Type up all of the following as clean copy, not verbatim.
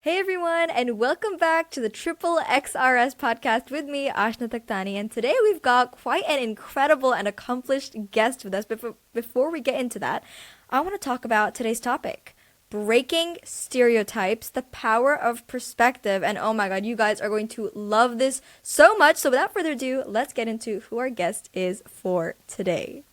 Hey everyone, and welcome back to the Triple XRS podcast with me, Ashna Taktani. And today we've got quite an incredible and accomplished guest with us. But before we get into that, I want to talk about today's topic: breaking stereotypes, the power of perspective. And oh my god, you guys are going to love this so much. So without further ado, let's get into who our guest is for today.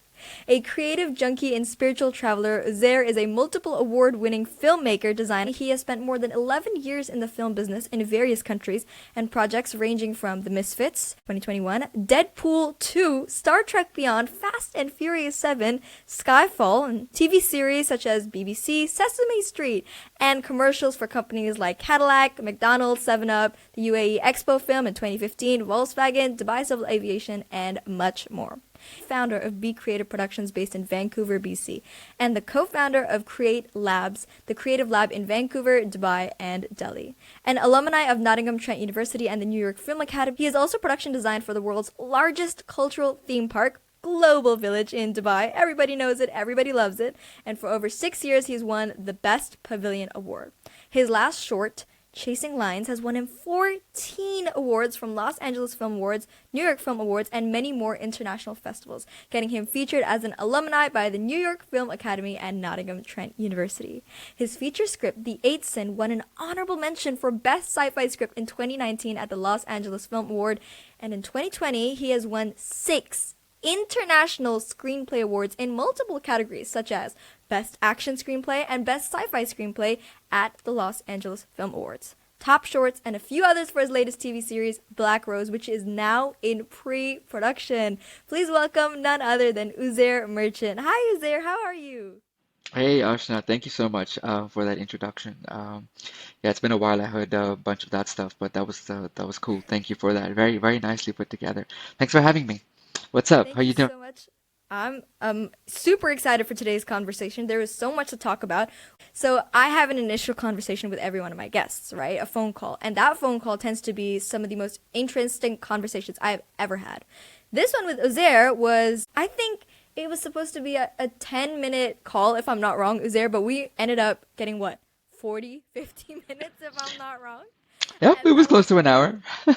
A creative junkie and spiritual traveler, Uzair is a multiple award-winning filmmaker designer. He has spent more than 11 years in the film business in various countries and projects ranging from The Misfits, 2021, Deadpool 2, Star Trek Beyond, Fast and Furious 7, Skyfall, and TV series such as BBC, Sesame Street, and commercials for companies like Cadillac, McDonald's, 7-Up, the UAE Expo Film in 2015, Volkswagen, Dubai Civil Aviation, and much more. Founder of Be Creative Productions based in Vancouver, BC, and the co-founder of Create Labs, the creative lab in Vancouver, Dubai, and Delhi. An alumni of Nottingham Trent University and the New York Film Academy, he is also production design for the world's largest cultural theme park, Global Village in Dubai. Everybody knows it, everybody loves it, and for over 6 years he's won the Best Pavilion Award. His last short, Chasing Lines, has won him 14 awards from Los Angeles Film Awards, New York Film Awards, and many more international festivals, getting him featured as an alumni by the New York Film Academy and Nottingham Trent University. His feature script, The Eighth Sin, won an honorable mention for Best Sci-Fi Script in 2019 at the Los Angeles Film Award, and in 2020 he has won 6 international screenplay awards in multiple categories such as Best Action Screenplay and Best Sci-Fi Screenplay at the Los Angeles Film Awards. Top shorts and a few others for his latest TV series, Black Rose, which is now in pre-production. Please welcome none other than Uzair Merchant. Hi Uzair, how are you? Hey Ashna, thank you so much for that introduction. Yeah, it's been a while. I heard a bunch of that stuff, but that was cool. Thank you for that. Very very nicely put together. Thanks for having me. What's up? How Thank you you doing? so much. I'm super excited for today's conversation. There is so much to talk about. So I have an initial conversation with every one of my guests, right? A phone call. And that phone call tends to be some of the most interesting conversations I've ever had. This one with Uzair was, I think it was supposed to be a 10-minute call, if I'm not wrong, Uzair, but we ended up getting what? 40, 50 minutes, if I'm not wrong. Yep, it And was that was close to an hour. yeah,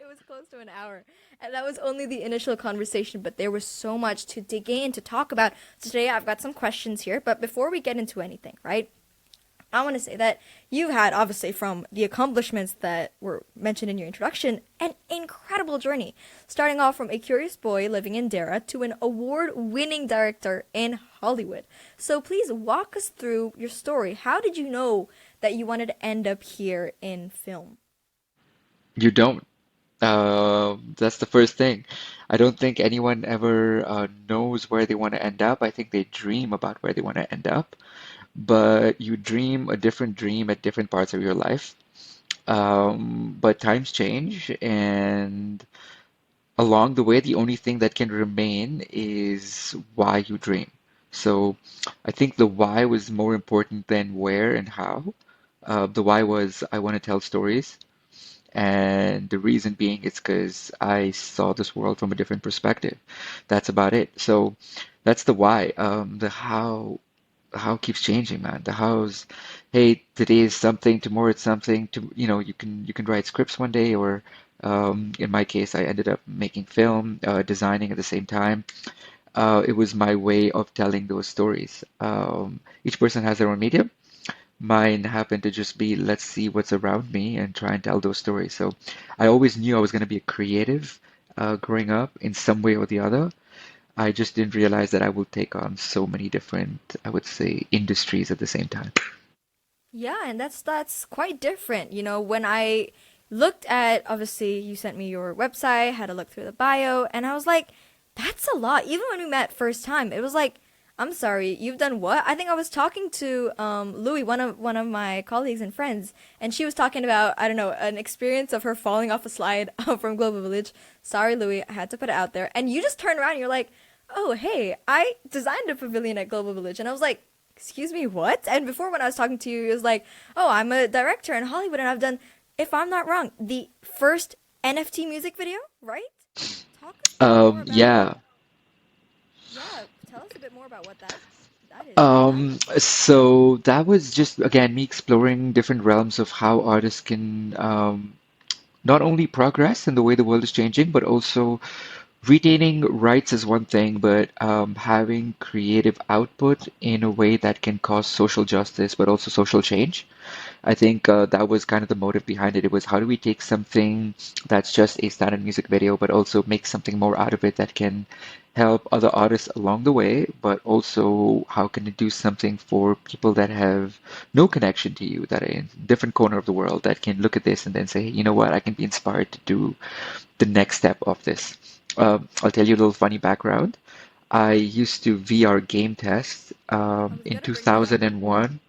it was close to an hour. And that was only the initial conversation, but there was so much to dig in, to talk about. So today I've got some questions here, but before we get into anything, right? I want to say that you had, obviously, from the accomplishments that were mentioned in your introduction, an incredible journey. Starting off from a curious boy living in Deira to an award-winning director in Hollywood. So please walk us through your story. How did you know that you wanted to end up here in film? You don't. That's the first thing. I don't think anyone ever knows where they want to end up. I think they dream about where they want to end up, but you dream a different dream at different parts of your life. But times change, and along the way, the only thing that can remain is why you dream. So I think the why was more important than where and how. The why was I want to tell stories, and the reason being it's because I saw this world from a different perspective. That's about it. So that's the why. The how keeps changing, man. The how's, hey, today is something, tomorrow it's something. You can write scripts one day, or in my case, I ended up making film, designing at the same time. It was my way of telling those stories. Each person has their own medium. Mine happened to just be let's see what's around me and try and tell those stories. So I always knew I was going to be a creative growing up in some way or the other. I just didn't realize that I will take on so many different, I would say, industries at the same time. Yeah, and that's quite different. You know, when I looked at, obviously you sent me your website, had a look through the bio, and I was like, that's a lot. Even when we met first time, it was like, I'm sorry, you've done what? I think I was talking to Louie, one of my colleagues and friends, and she was talking about, I don't know, an experience of her falling off a slide from Global Village. Sorry, Louie, I had to put it out there. And you just turned around and you're like, "Oh, hey, I designed a pavilion at Global Village." And I was like, "Excuse me, what?" And before, when I was talking to you, it was like, "Oh, I'm a director in Hollywood and I've done, if I'm not wrong, the first NFT music video, right?" Talk us a bit more about, Yeah. yeah, tell us a bit more about what that That is fantastic. So that was just again me exploring different realms of how artists can not only progress in the way the world is changing, but also retaining rights is one thing, but having creative output in a way that can cause social justice, but also social change. I think that was kind of the motive behind it. It was how do we take something that's just a standard music video, but also make something more out of it that can help other artists along the way, but also how can it do something for people that have no connection to you, that are in a different corner of the world, that can look at this and then say, you know what, I can be inspired to do the next step of this. I'll tell you a little funny background. I used to VR game test I was in gonna bring that up. 2001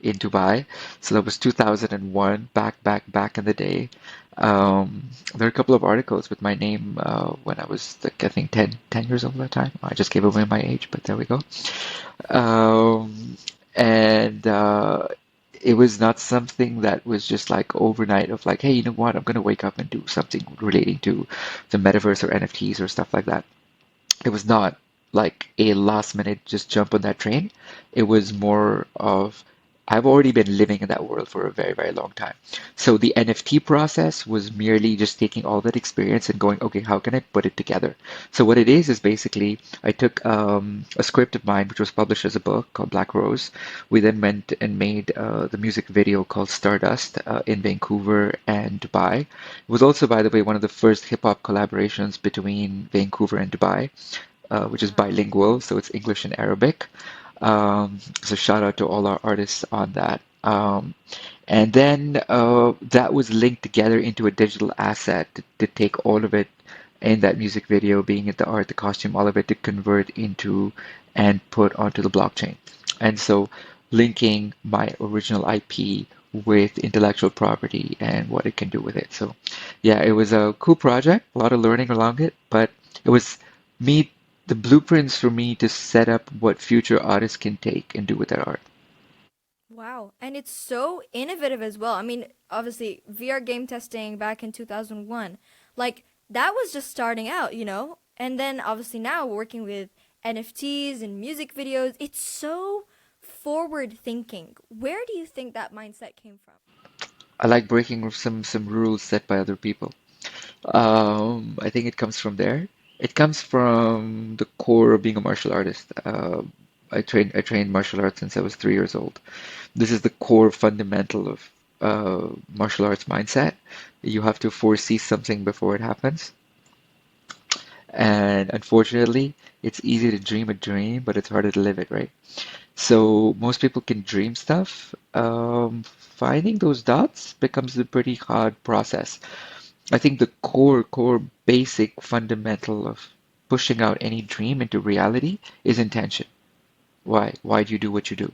in Dubai. So that was 2001, back in the day. There are a couple of articles with my name when I was, like, I think 10 years old at that time. I just gave away my age, but there we go. And it was not something that was just like overnight of like, hey, you know what? I'm going to wake up and do something relating to the metaverse or NFTs or stuff like that. It was not like a last minute just jump on that train. It was more of I've already been living in that world for a very, very long time. So the NFT process was merely just taking all that experience and going, okay, how can I put it together? So what it is basically I took a script of mine, which was published as a book called Black Rose. We then went and made the music video called Stardust in Vancouver and Dubai. It was also, by the way, one of the first hip hop collaborations between Vancouver and Dubai, which is Wow. bilingual, so it's English and Arabic. So shout out to all our artists on that. And then that was linked together into a digital asset to take all of it in that music video, being it the art, the costume, all of it to convert into and put onto the blockchain. And so linking my original IP with intellectual property and what it can do with it. So yeah, it was a cool project, a lot of learning along it, but it was me the blueprints for me to set up what future artists can take and do with their art. Wow. And it's so innovative as well. I mean, obviously, VR game testing back in 2001, like that was just starting out, you know? And then obviously now working with NFTs and music videos, it's so forward thinking. Where do you think that mindset came from? I like breaking some rules set by other people. I think it comes from there. It comes from the core of being a martial artist. I trained martial arts since I was 3 years old. This is the core fundamental of martial arts mindset. You have to foresee something before it happens. And unfortunately, it's easy to dream a dream, but it's harder to live it, right? So most people can dream stuff. Finding those dots becomes a pretty hard process. I think the core, basic fundamental of pushing out any dream into reality is intention. Why? Why do you do what you do?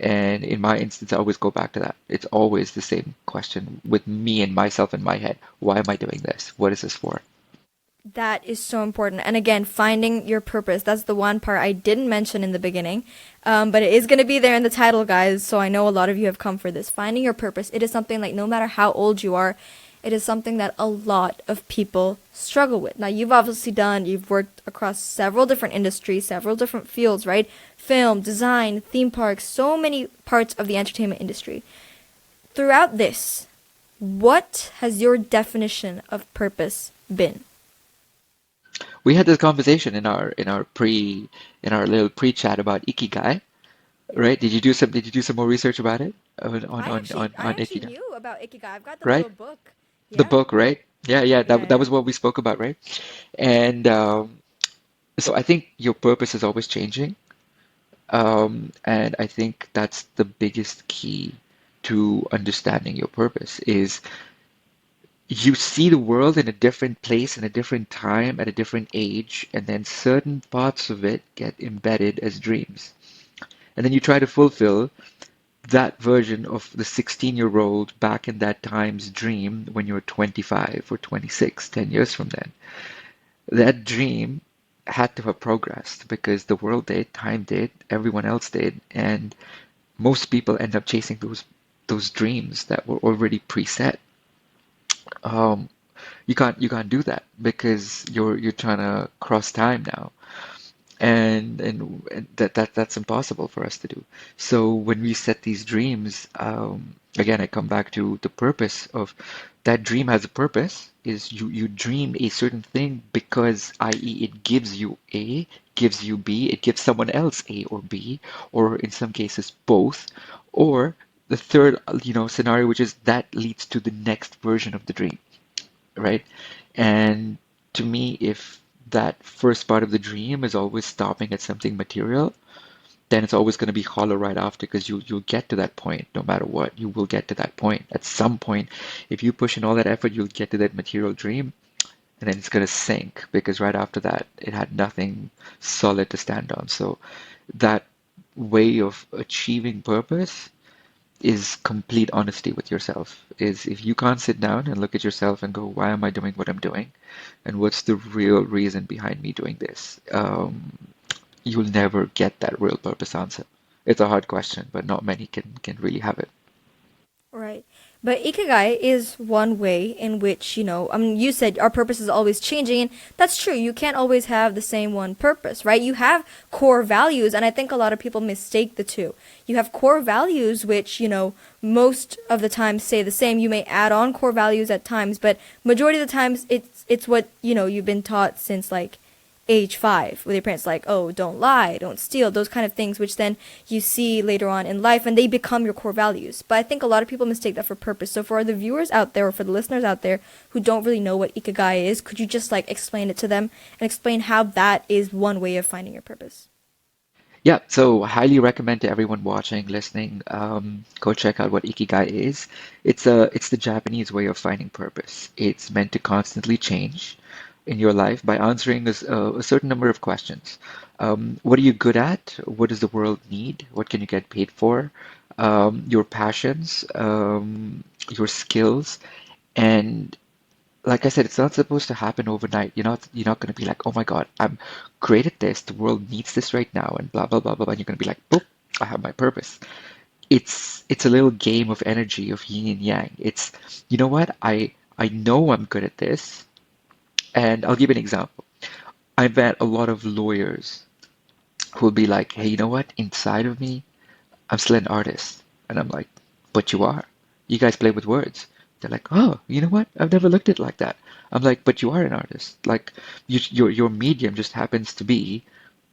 And in my instance, I always go back to that. It's always the same question with me and myself in my head. Why am I doing this? What is this for? That is so important. And again, finding your purpose. That's the one part I didn't mention in the beginning. But it is going to be there in the title, guys. So I know a lot of you have come for this. Finding your purpose. It is something like no matter how old you are, it is something that a lot of people struggle with. Now, you've worked across several different industries, several different fields, right? Film, design, theme parks, so many parts of the entertainment industry. Throughout this, what has your definition of purpose been? We had this conversation in our little pre-chat about Ikigai, right? Did you do some more research about it I on actually Ikigai, knew about Ikigai. I've got the little right? book. The Yeah. book, right? Yeah, yeah, Yeah, that yeah. was what we spoke about, right? And so I think your purpose is always changing. And I think that's the biggest key to understanding your purpose is you see the world in a different place, in a different time, at a different age, and then certain parts of it get embedded as dreams. And then you try to fulfill that version of the 16-year-old back in that time's dream when you're 25 or 26, 10 years from then. That dream had to have progressed because the world did, time did, everyone else did, and most people end up chasing those dreams that were already preset. Um, you can't do that because you're trying to cross time now. and that's impossible for us to do. So when we set these dreams, again, I come back to the purpose of that dream has a purpose. Is you dream a certain thing because, i.e., it gives you A, gives you B, it gives someone else A or B, or in some cases both, or the third, scenario, which is that leads to the next version of the dream, right? And to me, if that first part of the dream is always stopping at something material, then it's always going to be hollow right after because you'll get to that point no matter what. You will get to that point at some point. If you push in all that effort, you'll get to that material dream, and then it's going to sink because right after that, it had nothing solid to stand on. So that way of achieving purpose is complete honesty with yourself. Is if you can't sit down and look at yourself and go, why am I doing what I'm doing? And what's the real reason behind me doing this? You'll never get that real purpose answer. It's a hard question, but not many can really have it. Right. But Ikigai is one way in which, I mean, you said our purpose is always changing, and that's true. You can't always have the same one purpose, right? You have core values, and I think a lot of people mistake the two. You have core values, which, most of the time stay the same. You may add on core values at times, but majority of the times it's what, you've been taught since like age 5 with your parents, like, oh, don't lie, don't steal, those kind of things, which then you see later on in life and they become your core values. But I think a lot of people mistake that for purpose. So for the viewers out there or for the listeners out there who don't really know what Ikigai is, could you just like explain it to them and explain how that is one way of finding your purpose? Yeah, so highly recommend to everyone watching, listening, go check out what Ikigai is. It's the Japanese way of finding purpose. It's meant to constantly change in your life by answering a certain number of questions. What are you good at? What does the world need? What can you get paid for? Your passions, your skills, and like I said, it's not supposed to happen overnight. You're not going to be like, oh my God, I'm great at this. The world needs this right now, and blah blah blah blah. And you're going to be like, boop, I have my purpose. It's a little game of energy of yin and yang. It's you know what I know I'm good at this, and I'll give you an example. I've met a lot of lawyers who will be like, hey, you know what? Inside of me, I'm still an artist. And I'm like, but you are. You guys play with words. They're like, oh, you know what? I've never looked at it like that. I'm like, but you are an artist. Like, your medium just happens to be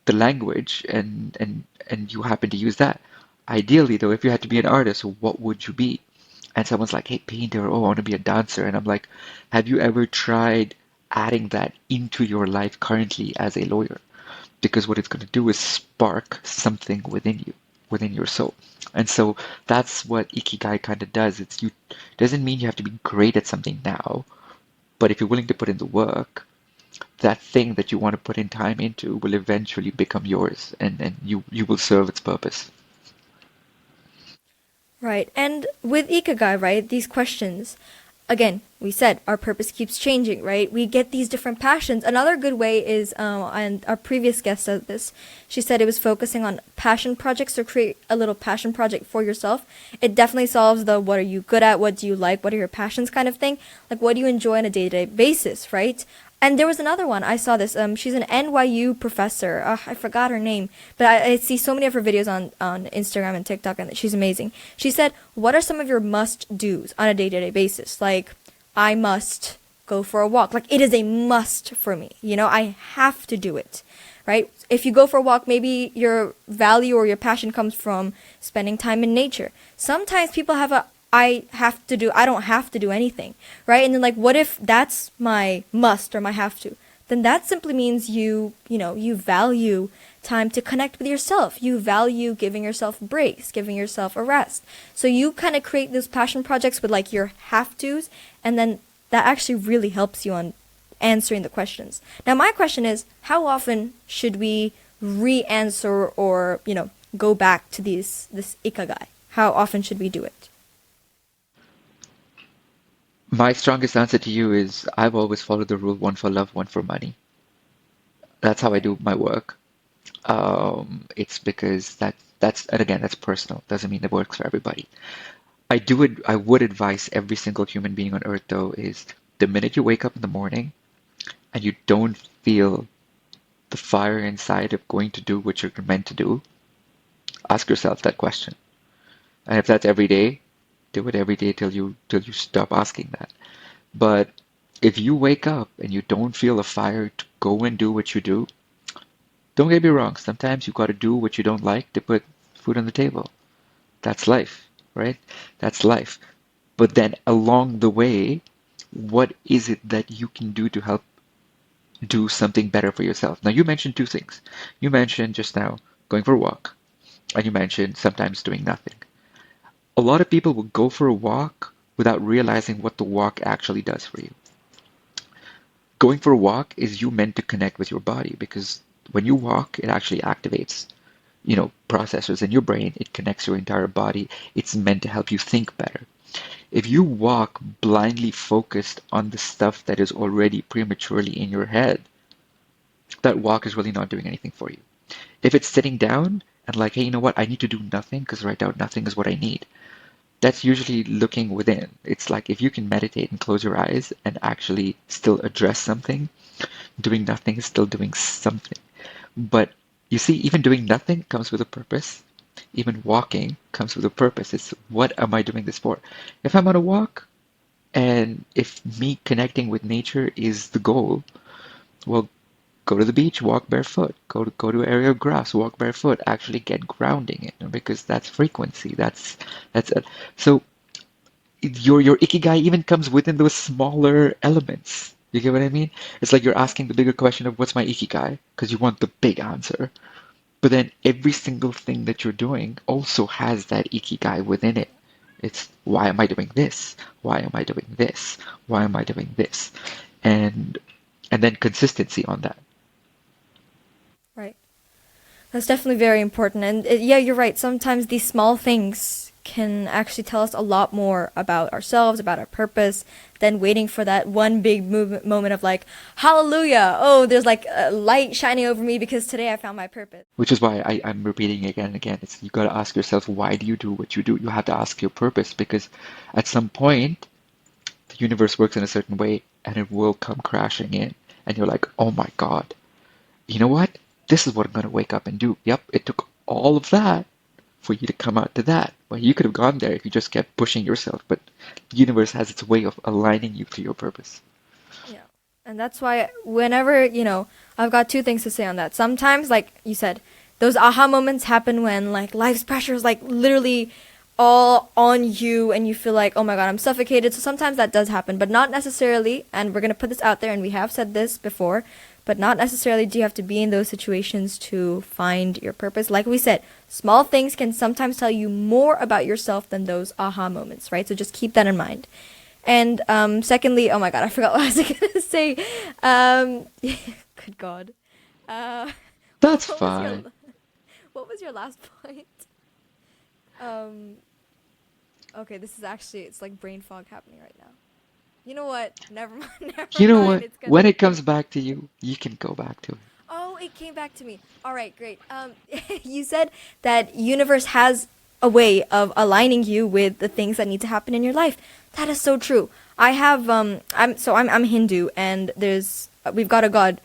the language, and you happen to use that. Ideally, though, if you had to be an artist, what would you be? And someone's like, hey, painter, oh, I want to be a dancer. And I'm like, have you ever tried adding that into your life currently as a lawyer? Because what it's going to do is spark something within you, within your soul. And so that's what Ikigai kind of does. It's you doesn't mean you have to be great at something now, but if you're willing to put in the work, that thing that you want to put in time into will eventually become yours, and you will serve its purpose. Right. And with Ikigai, right, these questions, again, we said our purpose keeps changing, right? We get these different passions. Another good way is, and our previous guest said this, she said it was focusing on passion projects, so create a little passion project for yourself. It definitely solves the what are you good at, what do you like, what are your passions kind of thing. Like, what do you enjoy on a day-to-day basis, right? And there was another one. I saw this. She's an NYU professor. I forgot her name, but I see so many of her videos on Instagram and TikTok, and she's amazing. She said, "What are some of your must-dos on a day-to-day basis? Like, I must go for a walk. Like, it is a must for me. I have to do it, right? If you go for a walk, maybe your value or your passion comes from spending time in nature. Sometimes people have a I don't have to do anything, right? And then like, what if that's my must or my have to? Then that simply means you value time to connect with yourself. You value giving yourself breaks, giving yourself a rest. So you kind of create those passion projects with like your have tos, and then that actually really helps you on answering the questions. Now, my question is, how often should we re-answer or, go back to this ikigai? How often should we do it? My strongest answer to you is I've always followed the rule one for love, one for money. That's how I do my work. It's because that's and again that's personal. Doesn't mean it works for everybody. I would advise every single human being on earth though is the minute you wake up in the morning and you don't feel the fire inside of going to do what you're meant to do, ask yourself that question. And if that's every day, do it every day till you stop asking that. But if you wake up and you don't feel a fire to go and do what you do, don't get me wrong, sometimes you got to do what you don't like to put food on the table. That's life, right? That's life. But then along the way, what is it that you can do to help do something better for yourself? Now, you mentioned two things. You mentioned just now going for a walk, and you mentioned sometimes doing nothing. A lot of people will go for a walk without realizing what the walk actually does for you. Going for a walk is you meant to connect with your body because when you walk, it actually activates, processors in your brain. It connects your entire body. It's meant to help you think better. If you walk blindly focused on the stuff that is already prematurely in your head, that walk is really not doing anything for you. If it's sitting down and like, hey, you know what? I need to do nothing because right now nothing is what I need. That's usually looking within. It's like if you can meditate and close your eyes and actually still address something, doing nothing is still doing something. But you see, even doing nothing comes with a purpose. Even walking comes with a purpose. It's what am I doing this for? If I'm on a walk and if me connecting with nature is the goal, well, go to the beach, walk barefoot. Go to an area of grass, walk barefoot. Actually get grounding in because that's frequency. That's it. So your ikigai even comes within those smaller elements. You get what I mean? It's like you're asking the bigger question of what's my ikigai because you want the big answer. But then every single thing that you're doing also has that ikigai within it. It's why am I doing this? Why am I doing this? Why am I doing this? And and then consistency on that. Right. That's definitely very important. And yeah, you're right. Sometimes these small things can actually tell us a lot more about ourselves, about our purpose, than waiting for that one big moment of like, hallelujah, oh, there's like a light shining over me because today I found my purpose. Which is why I'm repeating again and again. It's you got to ask yourself, why do you do what you do? You have to ask your purpose because at some point the universe works in a certain way and it will come crashing in. And you're like, oh my God, you know what? This is what I'm going to wake up and do. Yep, it took all of that for you to come out to that. Well, you could have gone there if you just kept pushing yourself, but the universe has its way of aligning you to your purpose. Yeah. And that's why whenever, I've got two things to say on that. Sometimes, like you said, those aha moments happen when like life's pressure is like literally all on you and you feel like, oh my God, I'm suffocated. So sometimes that does happen, but not necessarily. And we're going to put this out there and we have said this before, but not necessarily do you have to be in those situations to find your purpose. Like we said, small things can sometimes tell you more about yourself than those aha moments, right? So just keep that in mind. And secondly, oh my God, I forgot what I was going to say. Good God. Uh, That's what was your fine. what was your last point? Um, okay, this is actually it's like brain fog happening right now. You know what? Never mind. Never You know mind. what? It's gonna. When it comes back to you, you can go back to it. Oh, it came back to me. All right, great. You said that universe has a way of aligning you with the things that need to happen in your life. That is so true. I have I'm Hindu and there's we've got a god,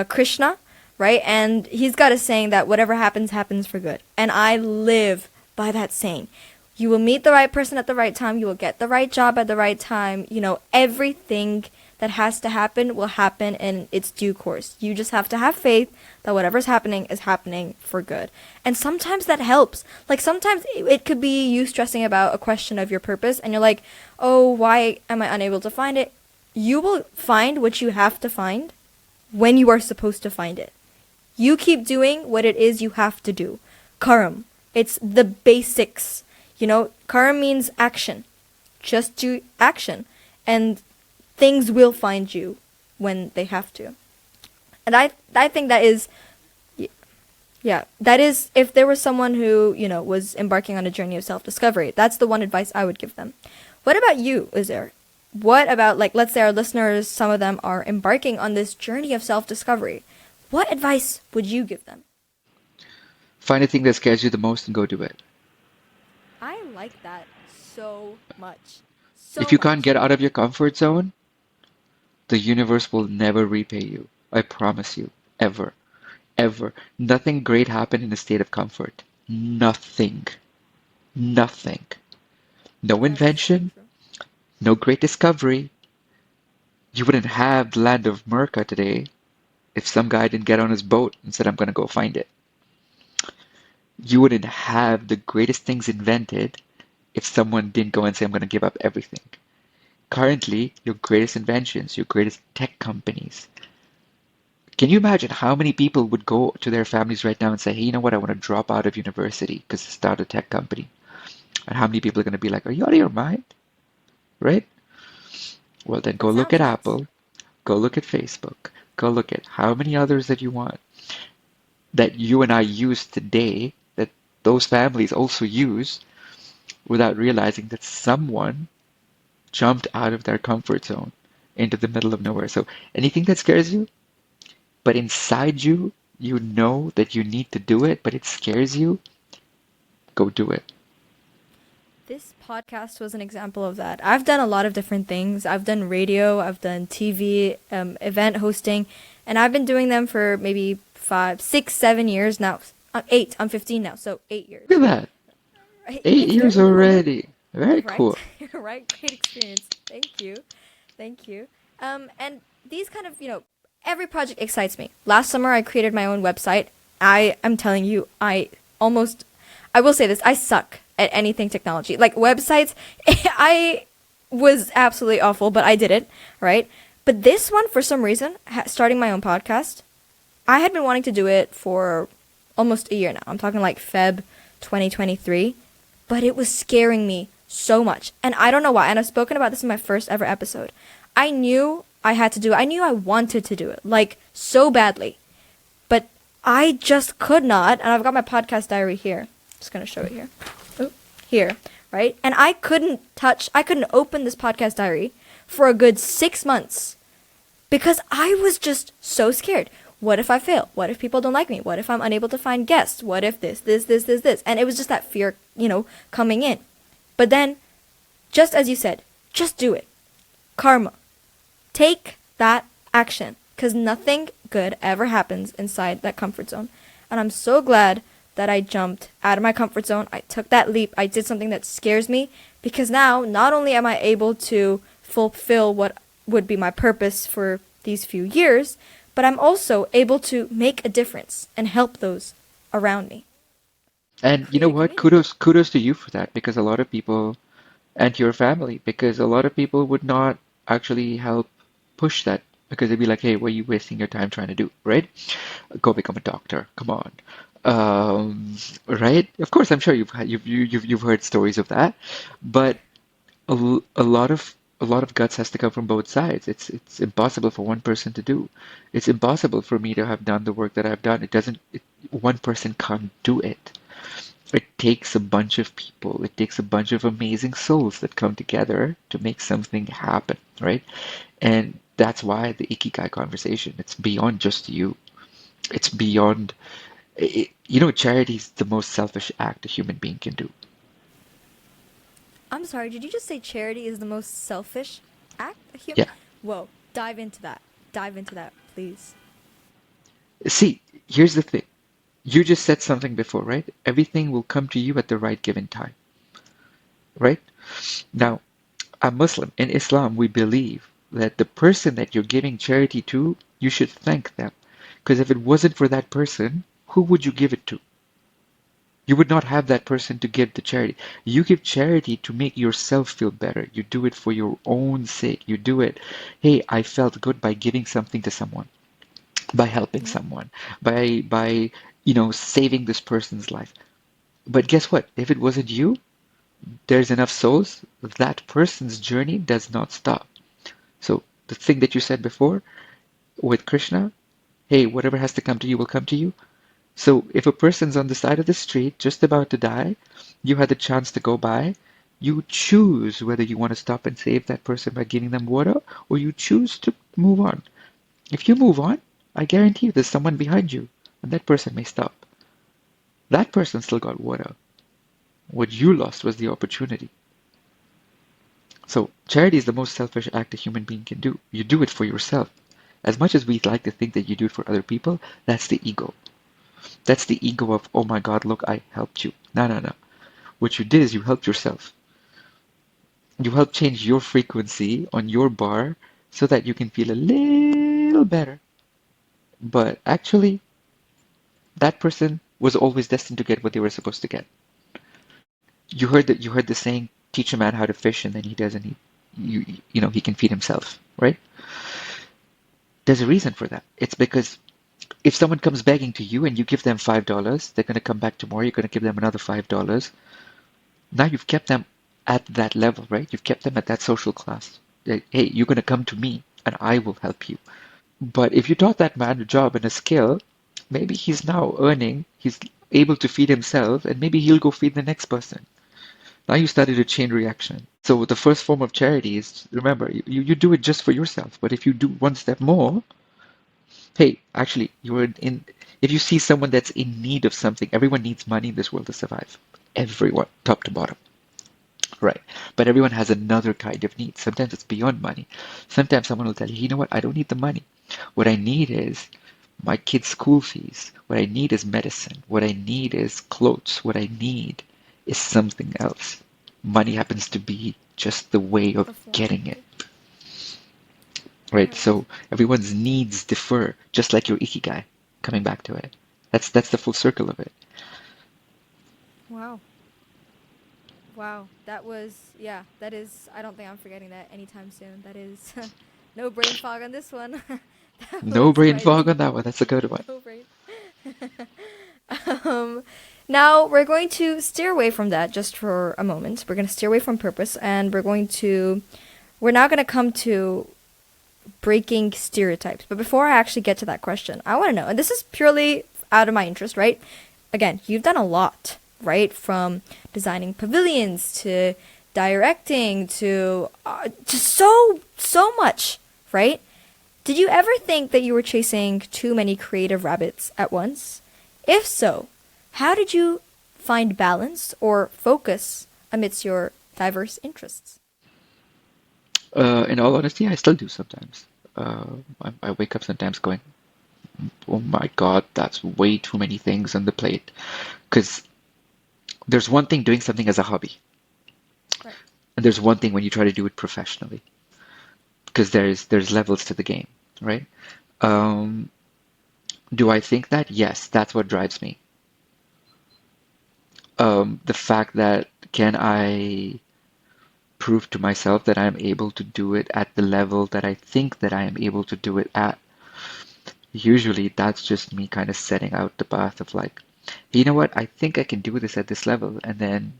Krishna, right? And he's got a saying that whatever happens happens for good. And I live by that saying. You will meet the right person at the right time, you will get the right job at the right time, everything that has to happen will happen in its due course. You just have to have faith that whatever's happening is happening for good. And sometimes that helps. Like sometimes it could be you stressing about a question of your purpose and you're like, "Oh, why am I unable to find it?" You will find what you have to find when you are supposed to find it. You keep doing what it is you have to do. Karam. It's the basics. Karam means action. Just do action. And things will find you when they have to. And I think that is, yeah, that is, if there was someone who, was embarking on a journey of self-discovery, that's the one advice I would give them. What about you, Uzair? What about, like, let's say our listeners, some of them are embarking on this journey of self-discovery. What advice would you give them? Find the thing that scares you the most and go do it. I like that so much. If So you can't much. get out of your comfort zone, the universe will never repay you. I promise you. Ever. ever. Nothing great happened in a state of comfort. Nothing. Nothing. No That is so invention, true. no great discovery. You wouldn't have the land of Merca today if some guy didn't get on his boat and said, I'm going to go find it. You wouldn't have the greatest things invented if someone didn't go and say, I'm going to give up everything. Currently, your greatest inventions, your greatest tech companies. Can you imagine how many people would go to their families right now and say, hey, you know what? I want to drop out of university because to start a tech company. And how many people are going to be like, are you out of your mind? Right? Well, then go It look sounds at nuts. Apple, go look at Facebook, go look at how many others that you want that you and I use today that those families also use without realizing that someone jumped out of their comfort zone into the middle of nowhere. So anything that scares you, but inside you, you know that you need to do it, but it scares you, go do it. This podcast was an example of that. I've done a lot of different things. I've done radio, I've done TV, event hosting, and I've been doing them for maybe 5, 6, 7 years now. 8. I'm 15 now, so 8 years. Look at that. Right? Eight It's years very cool, already. Very right? cool. Right? Great experience. Thank you. Thank you. And these kind of, every project excites me. Last summer, I created my own website. I am telling you, almost, I will say this, I suck at anything technology. Like websites, I was absolutely awful, but I did it, right? But this one, for some reason, starting my own podcast, I had been wanting to do it for almost a year now. I'm talking like Feb 2023, but it was scaring me so much. And I don't know why. And I've spoken about this in my first ever episode. I knew I had to do it. I knew I wanted to do it, like so badly. But I just could not. And I've got my podcast diary here. Just going to show it here. Oh, here, right? And I couldn't open this podcast diary for a good 6 months because I was just so scared. What if I fail? What if people don't like me? What if I'm unable to find guests? What if this? And it was just that fear, coming in. But then, just as you said, just do it. Karma. Take that action because nothing good ever happens inside that comfort zone. And I'm so glad that I jumped out of my comfort zone. I took that leap. I did something that scares me because now not only am I able to fulfill what would be my purpose for these few years, but I'm also able to make a difference and help those around me. And you know Create a what? community. Kudos to you for that because a lot of people and your family because a lot of people would not actually help push that because they'd be like, hey, what are you wasting your time trying to do, right? Go become a doctor. Come on. Right? Of course, I'm sure you've heard stories of that, but a lot of guts has to come from both sides. It's impossible for one person to do. It's impossible for me to have done the work that I've done. One person can't do it. It takes a bunch of people. It takes a bunch of amazing souls that come together to make something happen, right? And that's why the Ikigai conversation, it's beyond just you. It's beyond, charity is the most selfish act a human being can do. I'm sorry, did you just say charity is the most selfish act? Yeah. Whoa, dive into that. Dive into that, please. See, here's the thing. You just said something before, right? Everything will come to you at the right given time, right? Now, I'm Muslim. In Islam, we believe that the person that you're giving charity to, you should thank them. Because if it wasn't for that person, who would you give it to? You would not have that person to give the charity. You give charity to make yourself feel better. You do it for your own sake. You do it, hey, I felt good by giving something to someone, by helping Yeah. someone, by saving this person's life. But guess what? If it wasn't you, there's enough souls, that person's journey does not stop. So the thing that you said before with Krishna, hey, whatever has to come to you will come to you. So if a person's on the side of the street just about to die, you had the chance to go by, you choose whether you want to stop and save that person by giving them water or you choose to move on. If you move on, I guarantee you there's someone behind you and that person may stop. That person still got water. What you lost was the opportunity. So charity is the most selfish act a human being can do. You do it for yourself. As much as we like to think that you do it for other people, that's the ego. That's the ego of, oh my God, look, I helped you. No, no, no. What you did is you helped yourself. You helped change your frequency on your bar so that you can feel a little better. But actually, that person was always destined to get what they were supposed to get. You heard the saying, teach a man how to fish and then he doesn't eat. He can feed himself, right? There's a reason for that. It's because if someone comes begging to you and you give them $5, they're going to come back tomorrow, you're going to give them another $5. Now you've kept them at that level, right? You've kept them at that social class. Hey, you're going to come to me and I will help you. But if you taught that man a job and a skill, maybe he's now earning, he's able to feed himself, and maybe he'll go feed the next person. Now you started a chain reaction. So the first form of charity is, remember, you do it just for yourself. But if you do one step more, hey, actually, if you see someone that's in need of something, everyone needs money in this world to survive. Everyone, top to bottom. Right. But everyone has another kind of need. Sometimes it's beyond money. Sometimes someone will tell you, you know what, I don't need the money. What I need is my kids' school fees. What I need is medicine. What I need is clothes. What I need is something else. Money happens to be just the way of The form. getting it. Right. Right. So everyone's needs differ, just like your Ikigai, coming back to it. That's the full circle of it. Wow. Wow. That was, yeah, that is, I don't think I'm forgetting that anytime soon. That is no brain fog on this one. That No was brain quite fog on deep. that one. That's a good one. No brain. um, Now we're going to steer away from that just for a moment. We're going to steer away from purpose and we're now going to come to breaking stereotypes. But before I actually get to that question, I want to know, and this is purely out of my interest, right? Again, you've done a lot, right? From designing pavilions to directing to just so much, right? Did you ever think that you were chasing too many creative rabbits at once? If so, how did you find balance or focus amidst your diverse interests? In all honesty, I still do sometimes. I wake up sometimes going, oh my God, that's way too many things on the plate. Because there's one thing doing something as a hobby, Right. and there's one thing when you try to do it professionally. Because there's levels to the game, right? Um, do I think that? Yes, that's what drives me. The fact that can I prove to myself that I'm able to do it at the level that I think that I am able to do it at. Usually that's just me kind of setting out the path of like, you know what, I think I can do this at this level, and then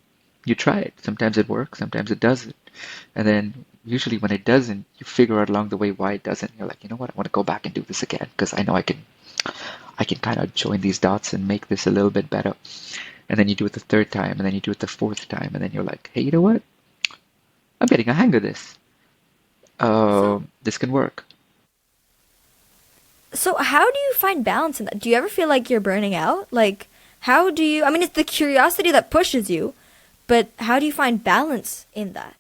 you try it. Sometimes it works, sometimes it doesn't. And then usually when it doesn't, you figure out along the way why it doesn't. You're like, you know what, I want to go back and do this again because I know I can kind of join these dots and make this a little bit better. And then you do it the third time, and then you do it the fourth time, and then you're like, hey, you know what? I'm getting a hang of this. So This can work. So how do you find balance in that? Do you ever feel like you're burning out? Like, how do you, I mean, it's the curiosity that pushes you, but how do you find balance in that?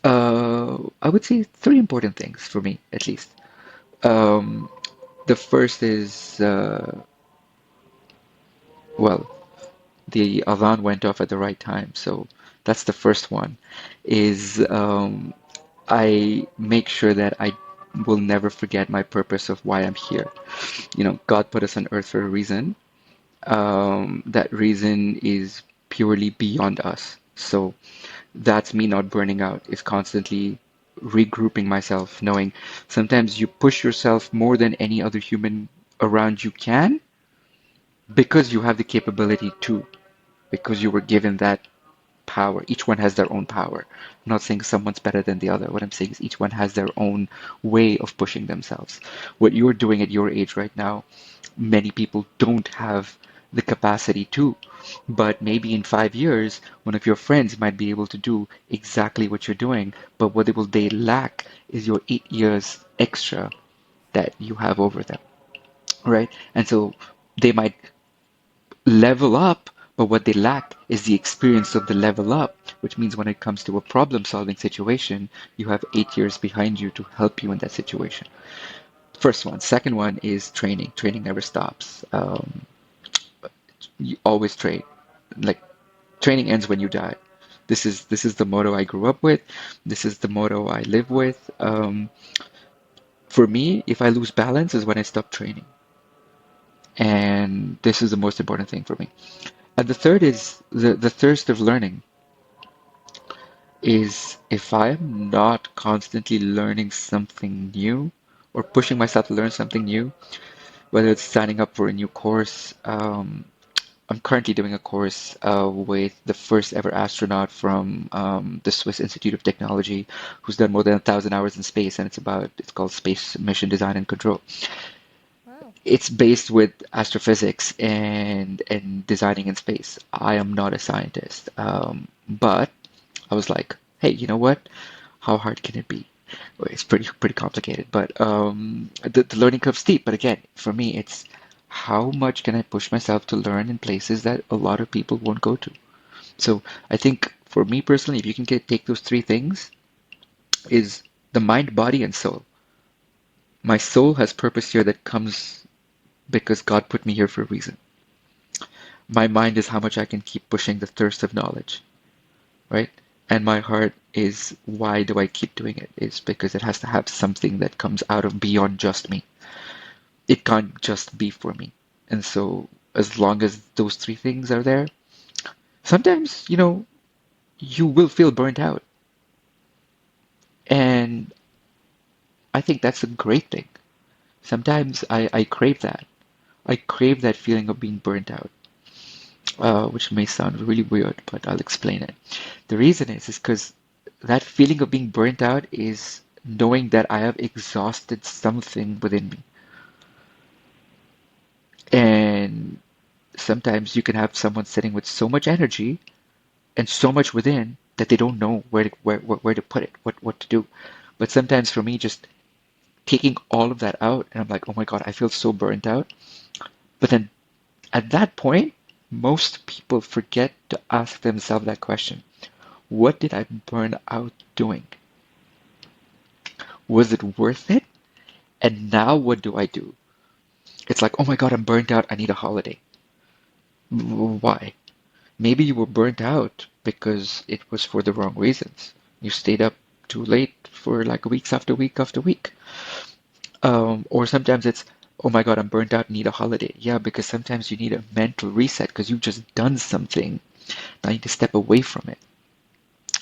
I would say three important things for me, at least. Um, the first is, well, the Adhan went off at the right time, so that's the first one. Is I make sure that I will never forget my purpose of why I'm here. God put us on earth for a reason. That reason is purely beyond us. So that's me not burning out, is constantly regrouping myself, knowing sometimes you push yourself more than any other human around you can because you have the capability to, because you were given that power. Each one has their own power. I'm not saying someone's better than the other. What I'm saying is each one has their own way of pushing themselves. What you're doing at your age right now, many people don't have the capacity to. But maybe in 5 years, one of your friends might be able to do exactly what you're doing. But what they lack is your 8 years extra that you have over them, right? And so they might level up, but what they lack is the experience of the level up, which means when it comes to a problem solving situation, you have 8 years behind you to help you in that situation. First one. Second one is training. Training never stops. You always train. Like training ends when you die. This is the motto I grew up with. This is the motto I live with. For me, if I lose balance is when I stop training. And this is the most important thing for me. And the third is the thirst of learning is if I'm not constantly learning something new or pushing myself to learn something new, whether it's signing up for a new course. I'm currently doing a course with the first ever astronaut from the Swiss Institute of Technology, who's done more than 1,000 hours in space, and it's called Space Mission Design and Control. Wow. It's based with astrophysics and designing in space. I am not a scientist, but I was like, hey, you know what? How hard can it be? Well, it's pretty complicated, but the learning curve's steep. But again, for me, it's how much can I push myself to learn in places that a lot of people won't go to. So I think for me personally, if you can take those three things, is the mind, body, and soul. My soul has purpose here that comes because God put me here for a reason. My mind is how much I can keep pushing the thirst of knowledge, right? And my heart is why do I keep doing it? It's because it has to have something that comes out of beyond just me. It can't just be for me. And so as long as those three things are there, sometimes, you will feel burnt out. And I think that's a great thing. Sometimes I crave that. I crave that feeling of being burnt out, which may sound really weird, but I'll explain it. The reason is because that feeling of being burnt out is knowing that I have exhausted something within me. And sometimes you can have someone sitting with so much energy and so much within that they don't know where to put it, what to do. But sometimes for me, just taking all of that out, and I'm like, oh my God, I feel so burnt out. But then at that point, most people forget to ask themselves that question. What did I burn out doing? Was it worth it? And now what do I do? It's like, oh my God, I'm burnt out. I need a holiday. Why? Maybe you were burnt out because it was for the wrong reasons. You stayed up too late for like weeks after week after week. Or sometimes it's, oh my God, I'm burnt out, need a holiday. Yeah, because sometimes you need a mental reset because you've just done something. Now you need to step away from it.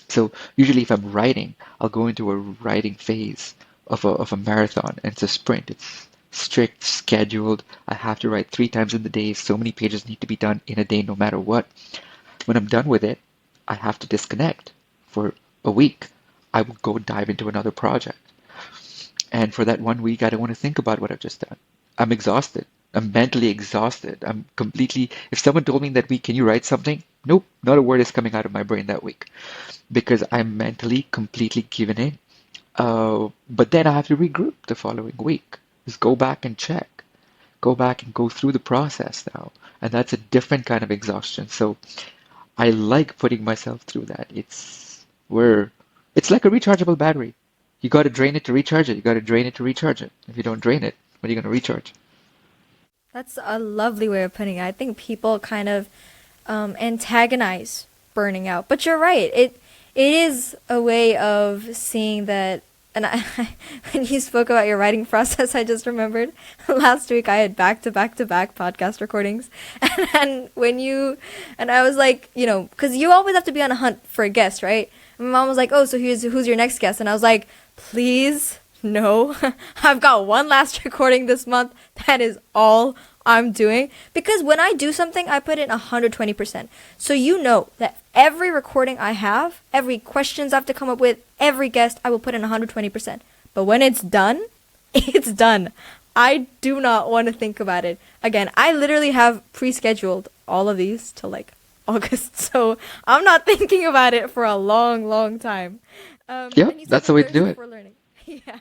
So usually if I'm writing, I'll go into a writing phase of a marathon and it's a sprint. It's strict, scheduled. I have to write 3 times in the day. So many pages need to be done in a day no matter what. When I'm done with it, I have to disconnect for a week. I will go dive into another project. And for that one week, I don't want to think about what I've just done. I'm exhausted. I'm mentally exhausted. I'm completely. If someone told me that week, can you write something? Nope, not a word is coming out of my brain that week because I'm mentally completely given in. But then I have to regroup the following week. Just go back and check. Go back and go through the process now. And that's a different kind of exhaustion. So I like putting myself through that. It's like a rechargeable battery. You got to drain it to recharge it. You got to drain it to recharge it. If you don't drain it, what are you going to recharge? That's a lovely way of putting it. I think people kind of antagonize burning out, but you're right. It is a way of seeing that. And when you spoke about your writing process, I just remembered last week I had back to back to back podcast recordings, and when you and I was like, because you always have to be on a hunt for a guest, right? And my mom was like, "Oh, so who's your next guest?" And I was like, "Please, no, I've got one last recording this month. That is all I'm doing because when I do something, I put in 120%. So you know that every recording I have, every questions I have to come up with, every guest, I will put in 120%. But when it's done, it's done. I do not want to think about it again. I literally have pre-scheduled all of these till like August, so I'm not thinking about it for a long, long time. Yeah, And you said that's the the way to do thirst it. for learning. Yeah,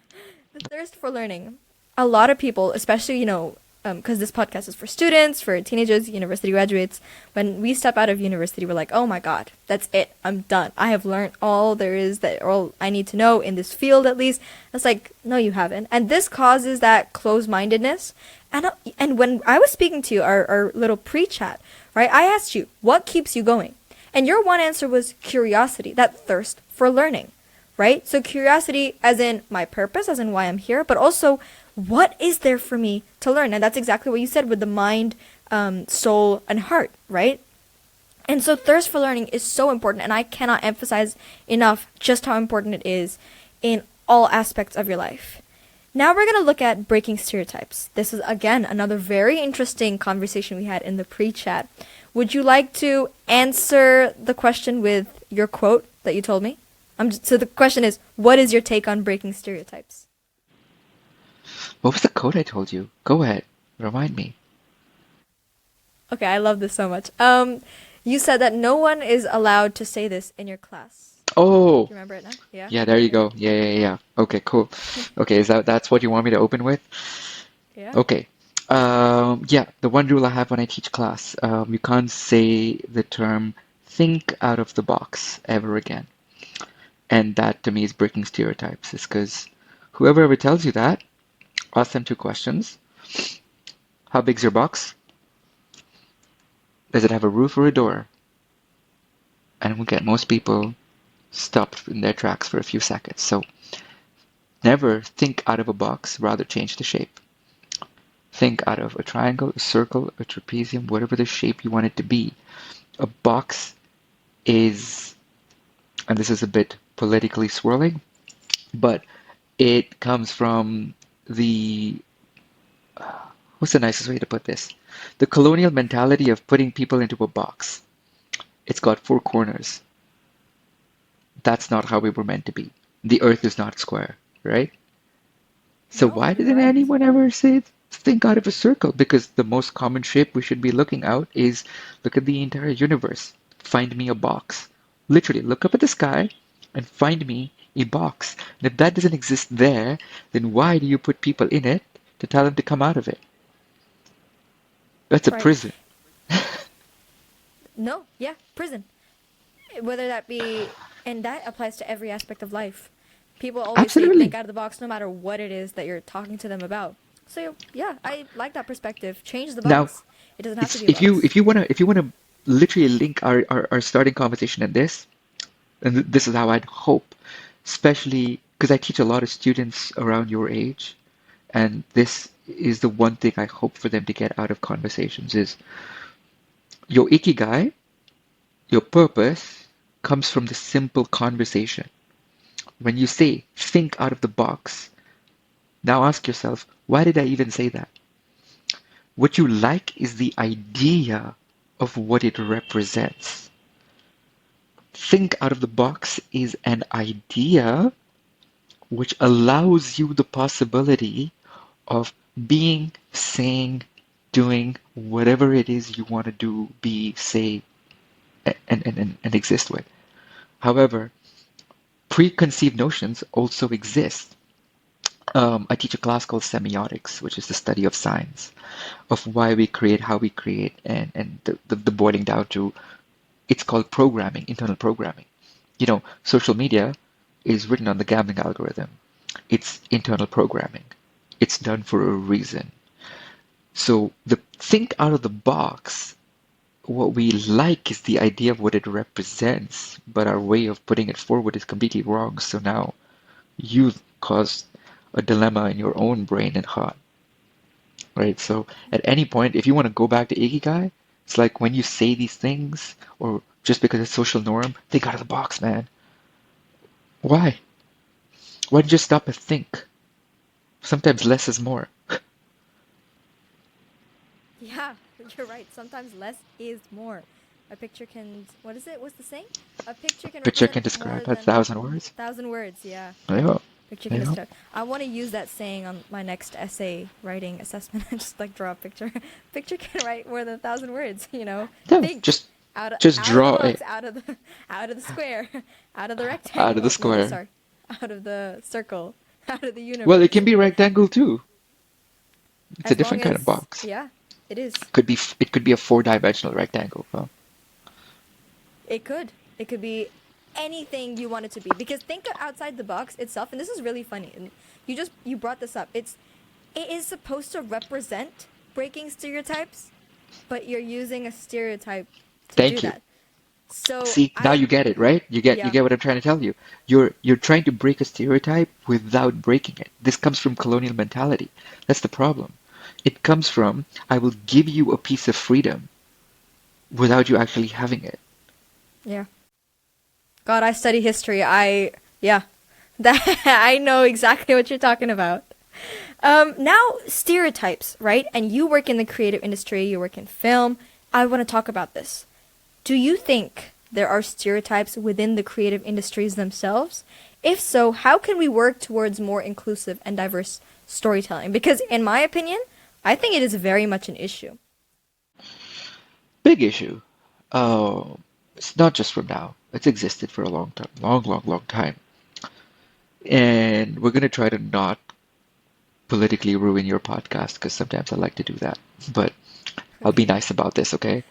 the thirst for learning. A lot of people, especially because this podcast is for students, for teenagers, university graduates. When we step out of university, we're like, oh my God, that's it. I'm done. I have learned all there is, that all I need to know in this field, at least. It's like, no, you haven't. And this causes that closed-mindedness. And when I was speaking to you, our little pre-chat, right, I asked you, what keeps you going? And your one answer was curiosity, that thirst for learning, right? So curiosity as in my purpose, as in why I'm here, but also what is there for me to learn? And that's exactly what you said with the mind, soul, and heart, right? And so thirst for learning is so important, and I cannot emphasize enough just how important it is in all aspects of your life. Now we're going to look at breaking stereotypes. This is, again, another very interesting conversation we had in the pre-chat. Would you like to answer the question with your quote that you told me? So the question is, what is your take on breaking stereotypes? What was the code I told you? Go ahead. Remind me. Okay, I love this so much. You said that no one is allowed to say this in your class. Oh, Do you remember it now? Yeah? yeah, there you go. Yeah, yeah, yeah. Okay, cool. Okay, that's what you want me to open with? Yeah? Okay. Yeah, the one rule I have when I teach class, you can't say the term think out of the box ever again. And that to me is breaking stereotypes, is because whoever ever tells you that, ask them two questions. How big's your box? Does it have a roof or a door? And we'll get most people stopped in their tracks for a few seconds. So never think out of a box, rather change the shape. Think out of a triangle, a circle, a trapezium, whatever the shape you want it to be. A box is, and this is a bit politically swirling, but it comes from the, what's the nicest way to put this? The colonial mentality of putting people into a box. It's got four corners. That's not how we were meant to be. The earth is not square, right? So No, why you're didn't right. anyone ever say think out of a circle? Because the most common shape we should be looking out is look at the entire universe. Find me a box. Literally, look up at the sky and find me a box. And if that doesn't exist there, then why do you put people in it to tell them to come out of it? That's a Right. prison. No, yeah, prison. Whether that be, and that applies to every aspect of life. People always say think Absolutely. out of the box no matter what it is that you're talking to them about. So yeah, I like that perspective. Change the Now, box. It doesn't have to if be a if you box. if you wanna literally link our starting conversation in this, and this is how I'd hope, especially because I teach a lot of students around your age, and this is the one thing I hope for them to get out of conversations is your ikigai, your purpose, comes from the simple conversation. When you say think out of the box, now ask yourself, why did I even say that? What you like is the idea of what it represents. Think out of the box is an idea which allows you the possibility of being, saying, doing whatever it is you want to do, be, say, and exist with. However, preconceived notions also exist. I teach a class called semiotics, which is the study of signs, of why we create, how we create, and the boiling down to it's called programming, internal programming. Social media is written on the gambling algorithm. It's internal programming. It's done for a reason. So the think out of the box, what we like is the idea of what it represents, but our way of putting it forward is completely wrong. So now you've caused a dilemma in your own brain and heart, right? So at any point, if you want to go back to Ikigai, it's like when you say these things, or just because it's social norm, think out of the box, man. Why? Why don't you just stop and think? Sometimes less is more. Yeah, you're right. Sometimes less is more. A picture can, what is it? What's the saying? A picture can Picture represent can more describe a than thousand words. 1,000 words. Yeah. Yeah, Picture can yeah. describe. I want to use that saying on my next essay writing assessment. Just like draw a picture. Picture can write more than 1,000 words. Yeah, Think just out of the draw it box, out of the square, out of the out of the rectangle. No, square. sorry, out of the circle, out of the Well, it universe. can be rectangle too. It's a As long different kind of as, box. yeah, it is. It could be a four-dimensional rectangle. Well, It could. It could be anything you want it to be. Because think outside the box itself, and this is really funny. And you brought this up. It is supposed to represent breaking stereotypes, but you're using a stereotype to do thank you. that. So See, now I you get it, right? You yeah, get what I'm trying to tell you. You're trying to break a stereotype without breaking it. This comes from colonial mentality. That's the problem. It comes from I will give you a piece of freedom without you actually having it. yeah. God, I study history. Yeah. That I know exactly what you're talking about. Now stereotypes, right? And you work in the creative industry, you work in film. I want to talk about this. Do you think there are stereotypes within the creative industries themselves? If so, how can we work towards more inclusive and diverse storytelling? Because in my opinion, I think it is very much an issue. Big issue. It's not just from now. It's existed for a long time, long, long, long time. And we're going to try to not politically ruin your podcast because sometimes I like to do that. But I'll be Okay. nice about this, okay?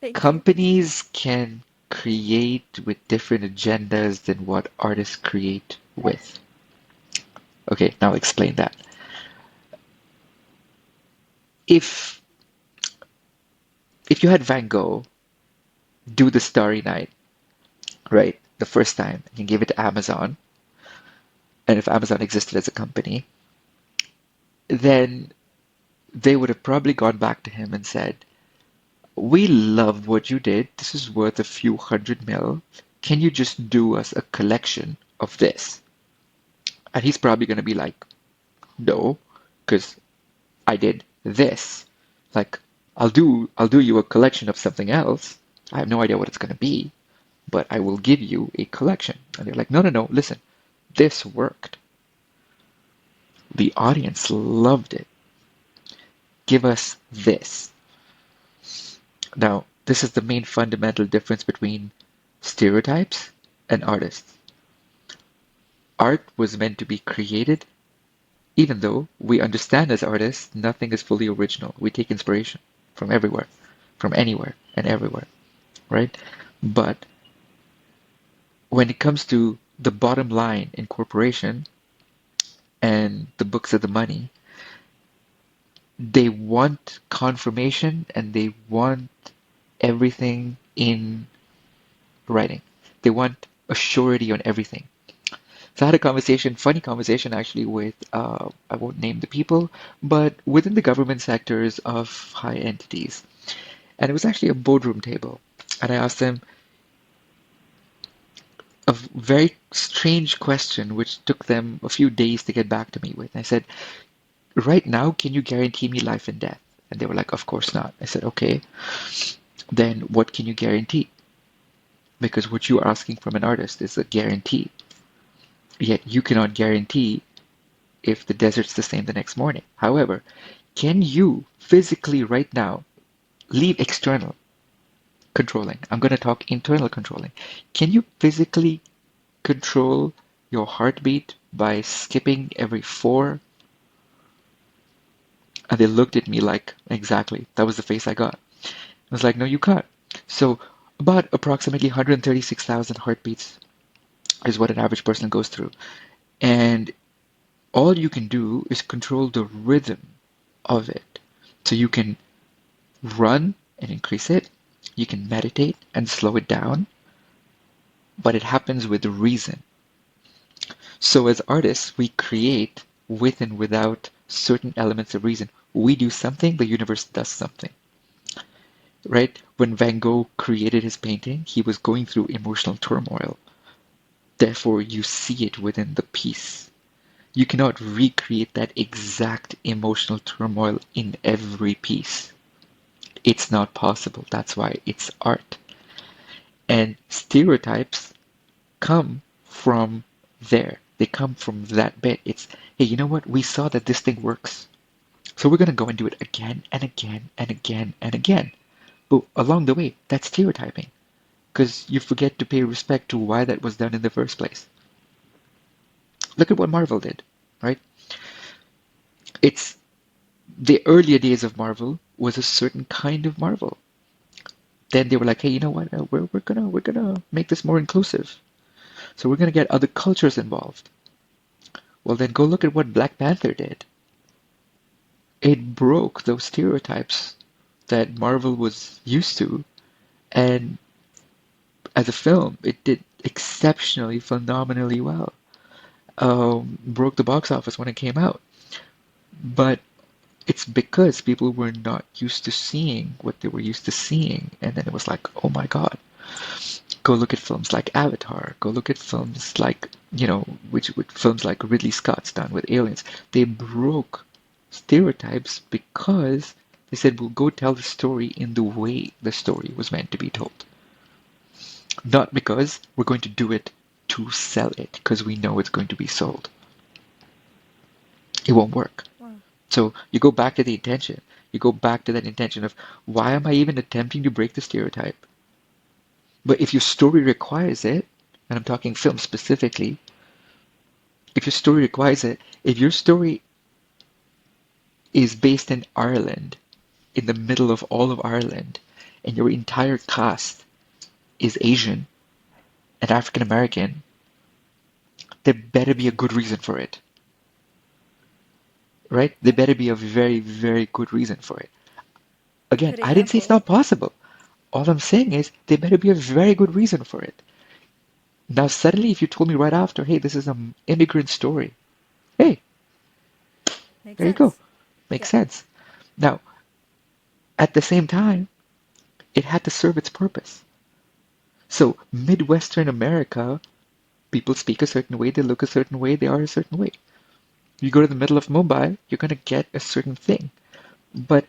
Thank you. Companies can create with different agendas than what artists create with. Okay, now I'll explain that. If if you had Van Gogh do the Starry Night, right, the first time, and you gave it to Amazon, and if Amazon existed as a company, then they would have probably gone back to him and said, "We love what you did. This is worth a few hundred mil. Can you just do us a collection of this?" And he's probably going to be like, "No, because I did this. Like, I'll do you a collection of something else. I have no idea what it's going to be, but I will give you a collection." And they're like, "No, no, no, listen, this worked. The audience loved it. Give us this." Now, this is the main fundamental difference between stereotypes and artists. Art was meant to be created, even though we understand as artists nothing is fully original. We take inspiration from everywhere, from anywhere and everywhere, right? But when it comes to the bottom line in corporation and the books of the money, they want confirmation and they want everything in writing. They want a surety on everything. So I had a conversation, funny conversation actually, with I won't name the people, but within the government sectors of high entities. And it was actually a boardroom table. And I asked them a very strange question, which took them a few days to get back to me with. I said, "Right now, can you guarantee me life and death?" And they were like, "Of course not." I said, "Okay, then what can you guarantee?" Because what you're asking from an artist is a guarantee. Yet you cannot guarantee if the desert's the same the next morning. However, can you physically right now leave external controlling? I'm going to talk internal controlling. Can you physically control your heartbeat by skipping every four? And they looked at me like, exactly. That was the face I got. I was like, no, you can't. So, about approximately 136,000 heartbeats is what an average person goes through. And all you can do is control the rhythm of it. So you can run and increase it. You can meditate and slow it down, but it happens with reason. So as artists, we create with and without certain elements of reason. We do something, the universe does something, right? When Van Gogh created his painting, he was going through emotional turmoil. Therefore, you see it within the piece. You cannot recreate that exact emotional turmoil in every piece. It's not possible. That's why it's art. And stereotypes come from there. They come from that bit. It's, hey, you know what? We saw that this thing works. So we're going to go and do it again and again and again and again. But along the way, that's stereotyping because you forget to pay respect to why that was done in the first place. Look at what Marvel did, right? It's The earlier days of Marvel was a certain kind of Marvel. Then they were like, hey, you know what? We're gonna make this more inclusive. So we're gonna get other cultures involved. Well, then go look at what Black Panther did. It broke those stereotypes that Marvel was used to, and as a film, it did exceptionally, phenomenally well. Broke the box office when it came out, but it's because people were not used to seeing what they were used to seeing, and then it was like, oh my God. Go look at films like Avatar. Go look at films like, which films like Ridley Scott's done with aliens. They broke stereotypes because they said, we'll go tell the story in the way the story was meant to be told. Not because we're going to do it to sell it, because we know it's going to be sold. It won't work. Wow. So you go back to the intention. You go back to that intention of why am I even attempting to break the stereotype? But if your story requires it, and I'm talking film specifically, if your story requires it, if your story is based in Ireland, in the middle of all of Ireland, and your entire cast is Asian and African American, there better be a good reason for it, right? There Yeah. better be a very, very good reason for it. Again, Good I didn't say it's example. not possible. All I'm saying is there better be a very good reason for it. Now, suddenly, if you told me right after, hey, this is an immigrant story, hey, Makes there you go. sense. Makes Yeah. sense. Now, at the same time, it had to serve its purpose. So, Midwestern America, people speak a certain way, they look a certain way, they are a certain way. You go to the middle of Mumbai, you're going to get a certain thing. But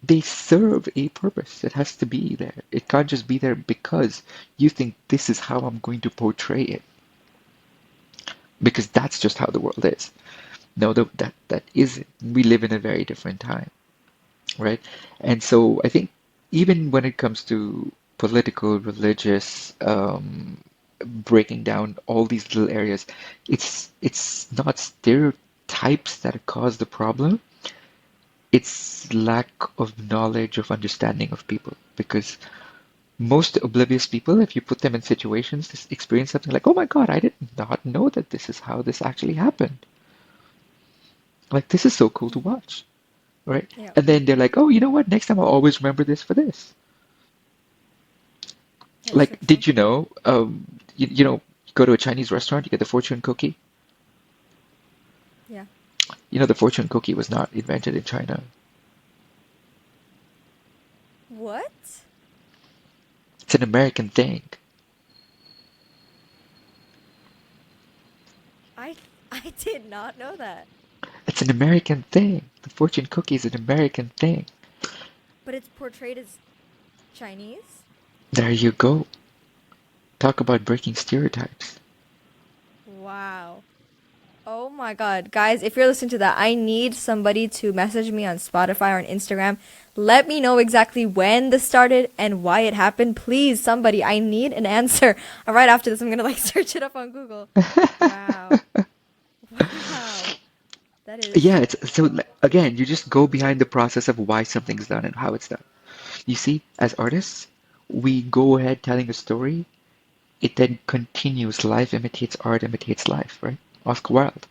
they serve a purpose. It has to be there. It can't just be there because you think this is how I'm going to portray it. Because that's just how the world is. No, that isn't. We live in a very different time, right? And so I think even when it comes to political, religious, breaking down all these little areas, it's not stereotypes that cause the problem. It's lack of knowledge of understanding of people. Because most oblivious people, if you put them in situations, just experience something like, oh my God, I did not know that this is how this actually happened. Like, this is so cool to Hmm. watch, right? Yeah. And then they're like, oh, you know what? Next time I'll always remember this for this. That's so Like, true. did you know, you go to a Chinese restaurant, you get the fortune cookie. Yeah. You know, the fortune cookie was not invented in China. What? It's an American thing. I I did not know that. It's an American thing. The fortune cookie is an American thing. But it's portrayed as Chinese? There you go. Talk about breaking stereotypes. Wow. Oh my God. Guys, if you're listening to that, I need somebody to message me on Spotify or on Instagram. Let me know exactly when this started and why it happened. Please, somebody, I need an answer. Right after this, I'm gonna like search it up on Google. Wow. Wow. That is. Yeah, it's so again, you just go behind the process of why something's done and how it's done. You see, as artists, we go ahead telling a story, it then continues. Life imitates art, imitates life, right? Oscar Wilde.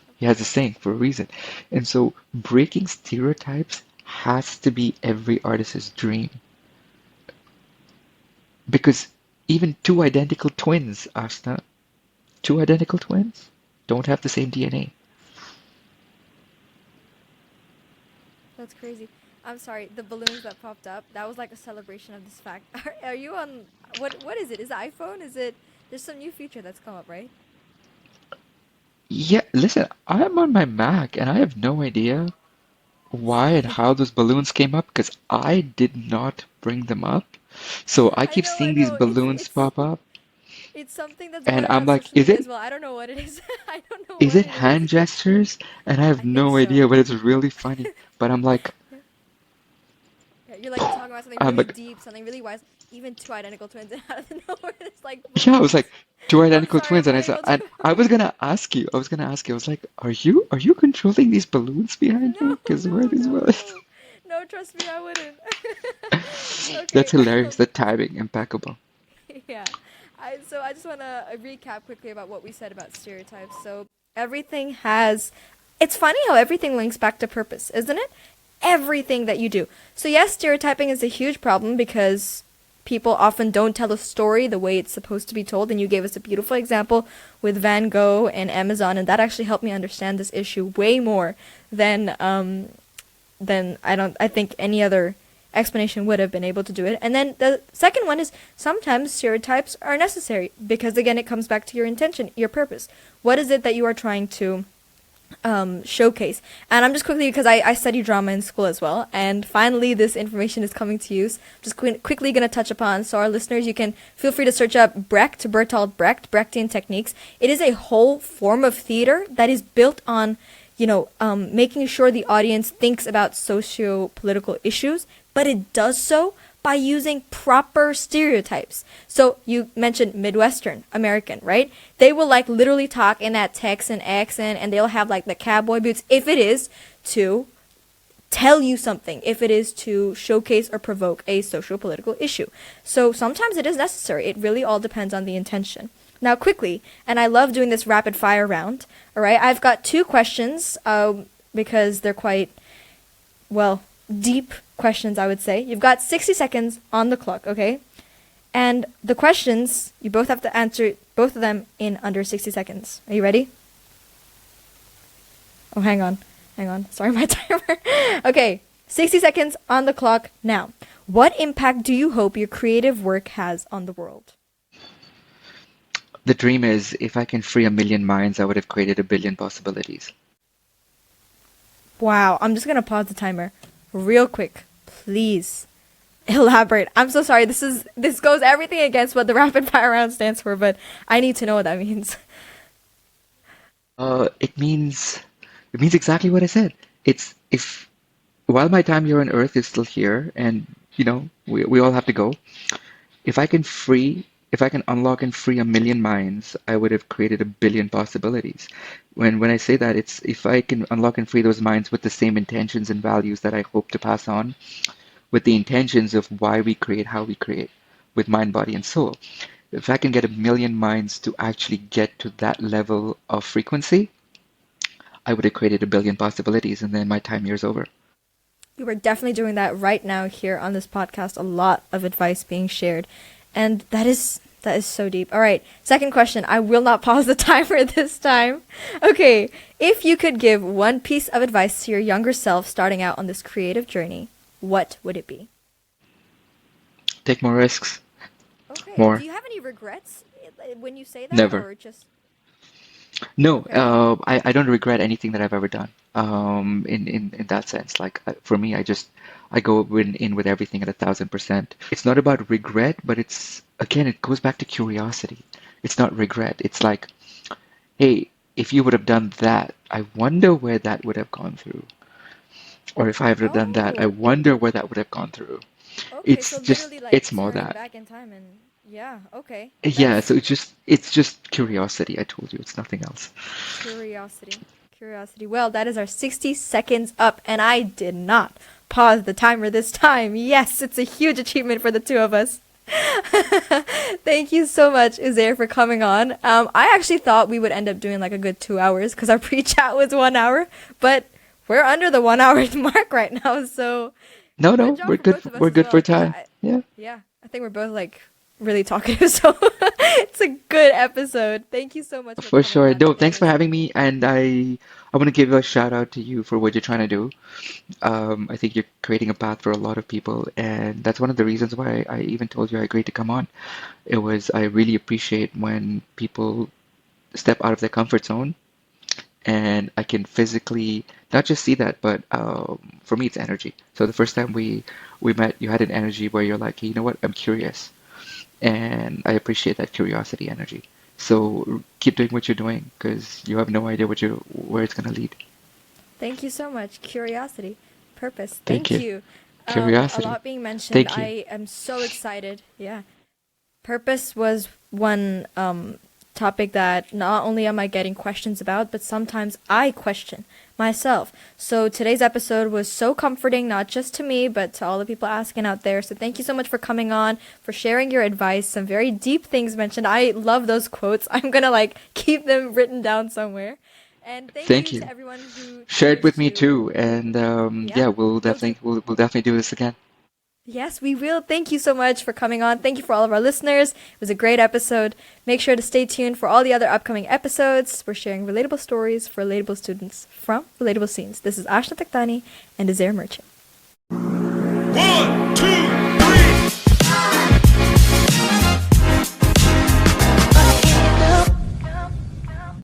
Of He has a course. saying for a reason. And so breaking stereotypes has to be every artist's dream. Because even two identical twins, Asna, two identical twins don't have the same DNA. That's crazy. I'm sorry. The balloons that popped up, that was like a celebration of this fact. Are you on what is it? Is it iPhone? Is it there's some new feature that's come up, right? Yeah, listen, I'm on my Mac and I have no idea why and Same. how those balloons came up because I did not bring them up. So I keep I seeing these know. It's balloons it's pop up it's something that's and going I'm around like, social media as well. I don't know what it is. I don't know is what it it is. hand gestures? And I have I think no so. idea, but it's really funny. But Yeah, you're like talking about something I'm really like, deep, something really wise. even two identical twins, and out of nowhere, it's like Yeah, I was like balloons. two I'm identical sorry, I'm twins, and not able to. and I was gonna ask you, I was like, are you controlling these balloons behind No, me? Because where are no, these balloons? no. No, trust me, I wouldn't. That's Okay. hilarious. The timing, impeccable. Yeah. I just want to recap quickly about what we said about stereotypes. So everything has it's funny how everything links back to purpose, isn't it? Everything that you do. So yes, stereotyping is a huge problem because people often don't tell a story the way it's supposed to be told, and you gave us a beautiful example with Van Gogh and Amazon, and that actually helped me understand this issue way more than I think any other explanation would have been able to do it. And then the second one is sometimes stereotypes are necessary because again it comes back to your intention, your purpose. What is it that you are trying to showcase? And I'm just quickly because I study drama in school as well, and finally this information is coming to use. Just quickly going to touch upon so our listeners, you can feel free to search up Bertolt Brecht, Brechtian techniques. It is a whole form of theater that is built on making sure the audience thinks about socio-political issues, but it does so by using proper stereotypes. So you mentioned Midwestern American, right? They will like literally talk in that Texan accent, and they'll have like the cowboy boots if it is to tell you something, if it is to showcase or provoke a social political issue. So sometimes it is necessary. It really all depends on the intention. Now, quickly, and I love doing this rapid fire round. All right, I've got two questions because they're quite, well, deep questions, I would say. You've got 60 seconds on the clock, okay? And the questions, you both have to answer both of them in under 60 seconds. Are you ready? Oh, hang on. Hang on. Sorry, my timer. Okay, 60 seconds on the clock now. What impact do you hope your creative work has on the world? The dream is if I can free a million minds, I would have created a billion possibilities. Wow, I'm just gonna pause the timer real quick. Please elaborate. I'm so sorry. This goes everything against what the rapid fire round stands for, but I need to know what that means. It means exactly what I said. It's if while my time here on Earth is still here, and we all have to go. If I can unlock and free a million minds, I would have created a billion possibilities. When I say that, it's if I can unlock and free those minds with the same intentions and values that I hope to pass on, with the intentions of why we create, how we create, with mind, body, and soul. If I can get a million minds to actually get to that level of frequency, I would have created a billion possibilities, and then my time here is over. You are definitely doing that right now here on this podcast. A lot of advice being shared, and that is so deep. All right, second question. I will not pause the timer this time. Okay, if you could give one piece of advice to your younger self starting out on this creative journey, what would it be? Take more risks, Okay, and do more, you have any regrets when you say that, never. or just No, okay? I don't regret anything that I've ever done. In that sense, like for me, I go in with everything at 1,000%. It's not about regret, but it's again, it goes back to curiosity. It's not regret. It's like, hey, if you would have done that, I wonder where that would have gone through. Or if I would have done that, I Oh, wonder where that would have gone through. okay. So literally, like It's more turning that. back in time, and yeah, okay. Yeah, That's so it's just curiosity. I told you, it's nothing else. curiosity. Curiosity. Well, that is our 60 seconds up, and I did not pause the timer this time. Yes, it's a huge achievement for the two of us. Thank you so much, Uzair, for coming on. I actually thought we would end up doing like a good 2 hours because our pre-chat was 1 hour, but we're under the 1 hour mark right now. So No, good no, job for We're both good. of us We're as good well. for Because time. Yeah. yeah, I think we're both like really talkative, so it's a good episode. Thank you so much for For coming sure. on No, today. thanks for This having me, and I want to give a shout out to you for what you're trying to do. I think you're creating a path for a lot of people, and that's one of the reasons why I even told you I agreed to come on. It was I really appreciate when people step out of their comfort zone, and I can physically not just see that, but for me, it's energy. So the first time we met, you had an energy where you're like, hey, you know what? I'm curious, and I appreciate that curiosity energy. So keep doing what you're doing because you have no idea where it's gonna lead. Thank you so much. Curiosity, purpose. Thank Thank you. you. A Curiosity. lot being mentioned. Thank you. I am so excited. Yeah. Purpose was one topic that not only am I getting questions about, but sometimes I question myself. So today's episode was so comforting, not just to me, but to all the people asking out there. So thank you so much for coming on, for sharing your advice. Some very deep things mentioned. I love those quotes. I'm gonna like keep them written down somewhere. And thank Thank you to you. everyone who Share it chose with me to. too, and Yeah, yeah, will do. we'll definitely do this again. Yes, we will. Thank you so much for coming on. Thank you for all of our listeners. It was a great episode. Make sure to stay tuned for all the other upcoming episodes. We're sharing relatable stories for relatable students from relatable scenes. This is Ashna Taktani and Uzair Merchant. One, two,